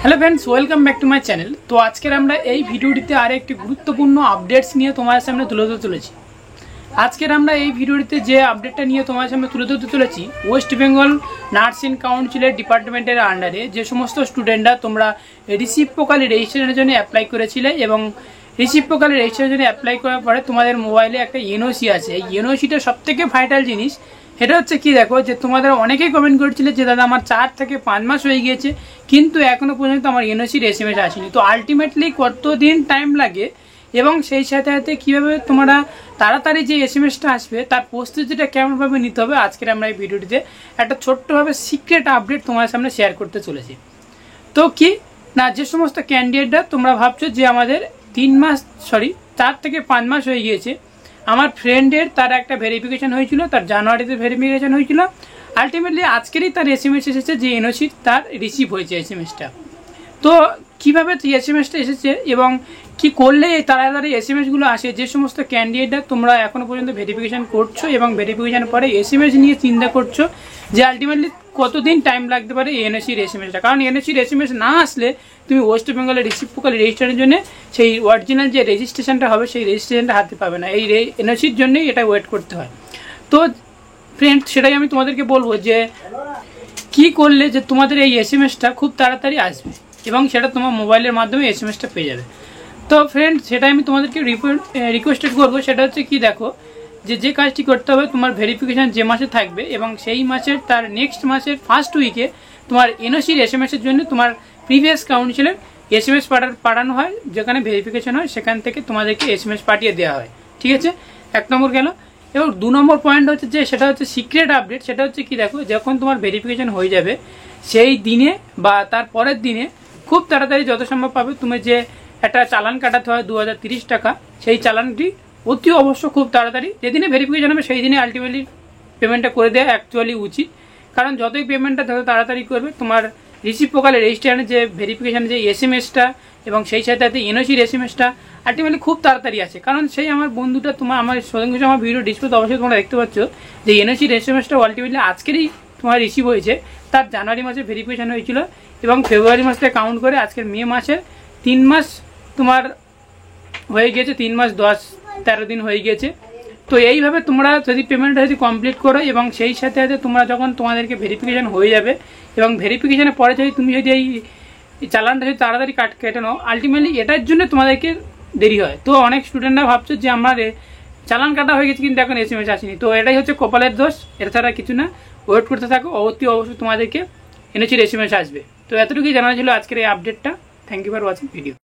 Hello friends welcome back to my channel. तो आज के আমরা এই ভিডিওটিতে আর একটি গুরুত্বপূর্ণ আপডেটস নিয়ে তোমাদের সামনে তুলে ধরতে চলেছি। আজকের আমরা এই ভিডিওটিতে যে আপডেটটা নিয়ে তোমাদের সামনে তুলে ধরতে চলেছি, ওয়েস্ট বেঙ্গল নার্সিং কাউন্সিলের ডিপার্টমেন্টের আন্ডারে যে সমস্ত স্টুডেন্টরা তোমরা রিসিপ্রোকালি রেজিস্ট্রেশনের জন্য অ্যাপ্লাই করেছিলে এবং রিসিপ্রোকালি রেজিস্ট্রেশনের জন্য অ্যাপ্লাই করার পরে তোমাদের মোবাইলে একটা এনওসি আছে। এই এনওসিটা সবথেকে ভাইটাল জিনিস। এটা হচ্ছে কি, দেখো যে তোমাদের অনেকেই কমেন্ট করেছিলে যে দাদা আমার 4 থেকে 5 মাস হয়ে গিয়েছে কিন্তু এখনো পর্যন্ত আমার এনওসির এসএমএস আসেনি। তো আলটিমেটলি কতদিন টাইম লাগে এবং সেই সাথে সাথে কীভাবে তোমরা তাড়াতাড়ি যে এসএমএসটা আসবে তার প্রস্তুতিটা কেমনভাবে নিতে হবে, আজকের আমরা এই ভিডিওটিতে একটা ছোট্টভাবে সিক্রেট আপডেট তোমার সামনে শেয়ার করতে চলেছি। তো কি না, যে সমস্ত ক্যান্ডিডেটরা তোমরা ভাবছো যে আমাদের 4 থেকে 5 মাস হয়ে গিয়েছে, আমার ফ্রেন্ডের তার একটা ভেরিফিকেশন হয়েছিল, তার জানুয়ারিতে ভেরিফিকেশন হয়েছিল, আলটিমেটলি আজকেরই তার এসএমএস এসেছে যে এনওসি তার রিসিভ হয়েছে এসএমএসটা। তো কীভাবে এসএমএসটা এসেছে এবং কি করলে এই তাড়াতাড়ি এসএমএসগুলো আসে, যে সমস্ত ক্যান্ডিডেটরা তোমরা এখনও পর্যন্ত ভেরিফিকেশন করছো এবং ভেরিফিকেশনের পরে এসএমএস নিয়ে চিন্তা করছো যে আলটিমেটলি কতদিন টাইম লাগতে পারে এনওসির এসএমএসটা। কারণ এনওসির এসএমএস না আসলে তুমি ওয়েস্ট বেঙ্গলের রিসিপ্রোকালি রেজিস্ট্রেশনের জন্য সেই অরিজিনাল যে রেজিস্ট্রেশনটা হবে সেই রেজিস্ট্রেশনটা হাতে পাবে না। এই এনওসির জন্যই এটা ওয়েট করতে হয়। তো ফ্রেন্ড, সেটাই আমি তোমাদেরকে বলবো যে কি করলে যে তোমাদের এই এসএমএসটা খুব তাড়াতাড়ি আসবে এবং সেটা তোমার মোবাইলের মাধ্যমে এসএমএসটা পেয়ে যাবে। তো ফ্রেন্ড, সেটাই আমি তোমাদেরকে রিকোয়েস্টেড করবো। সেটা হচ্ছে কি, দেখো যে কাজটি করতে হবে, তোমার ভেরিফিকেশান যে মাসে থাকবে এবং সেই মাসের তার নেক্সট মাসের ফার্স্ট উইকে তোমার এনওসির এসএমএসের জন্য তোমার প্রিভিয়াস কাউন্সিলের এসএমএস পাঠানো হয়, যেখানে ভেরিফিকেশন হয় সেখান থেকে তোমাদেরকে এসএমএস পাঠিয়ে দেওয়া হয়। ঠিক আছে, 1 নম্বর গেল। এবং 2 নম্বর পয়েন্ট হচ্ছে যে সেটা হচ্ছে সিক্রেট আপডেট। সেটা হচ্ছে কি, দেখো যখন তোমার ভেরিফিকেশন হয়ে যাবে সেই দিনে বা তার পরের দিনে খুব তাড়াতাড়ি যত সম্ভব পাবে তুমি যে একটা চালান কাটাতে হয় 2030 টাকা, সেই চালানটি অতি অবশ্য খুব তাড়াতাড়ি যেদিনে ভেরিফিকেশন হবে সেই দিনে আলটিমেটলি পেমেন্টটা করে দেওয়া অ্যাকচুয়ালি উচিত। কারণ যতই পেমেন্টটা যত তাড়াতাড়ি করবে তোমার রিসিপ্রোকালি রেজিস্ট্রেশনের যে ভেরিফিকেশনের যে এসএমএসটা এবং সেই সাথে সাথে এনওসির এসএমএসটা আলটিমেটলি খুব তাড়াতাড়ি আছে। কারণ সেই আমার বন্ধুটা আমার সঙ্গে আমার ভিডিও ডিসপ্লেতে অবশ্যই তোমরা দেখতে পাচ্ছ যে এনওসির এসএমএসটা আলটিমেটলি আজকেরই তোমার রিসিভ হয়েছে। তার জানুয়ারি মাসে ভেরিফিকেশন হয়েছিল এবং ফেব্রুয়ারি মাস থেকে কাউন্ট করে আজকের মে মাসের 3 মাস তোমার হয়ে গিয়েছে, 3 মাস 10-13 দিন হয়ে গিয়েছে। তো এইভাবে তোমরা যদি পেমেন্টটা যদি কমপ্লিট করো এবং সেই সাথে সাথে তোমরা যখন তোমাদেরকে ভেরিফিকেশন হয়ে যাবে এবং ভেরিফিকেশনের পরে তুমি যদি এই চালানটা যদি তাড়াতাড়ি কেটে নাও, আলটিমেটলি এটার জন্য তোমাদেরকে দেরি হয়। তো অনেক স্টুডেন্টরা ভাবছো যে আমার চালান কাটা হয়ে গেছে কিন্তু এখন এসএমএস আসেনি। তো এটাই হচ্ছে কপালের দোষ, এটা ছাড়া কিছু না। ওয়েট করতে থাকো, অবশ্যই তোমাদেরকে এনওসির এসএমএস আসবে। তো এতটুকুই জানা ছিল আজকের এই আপডেটটা। Thank you for watching video.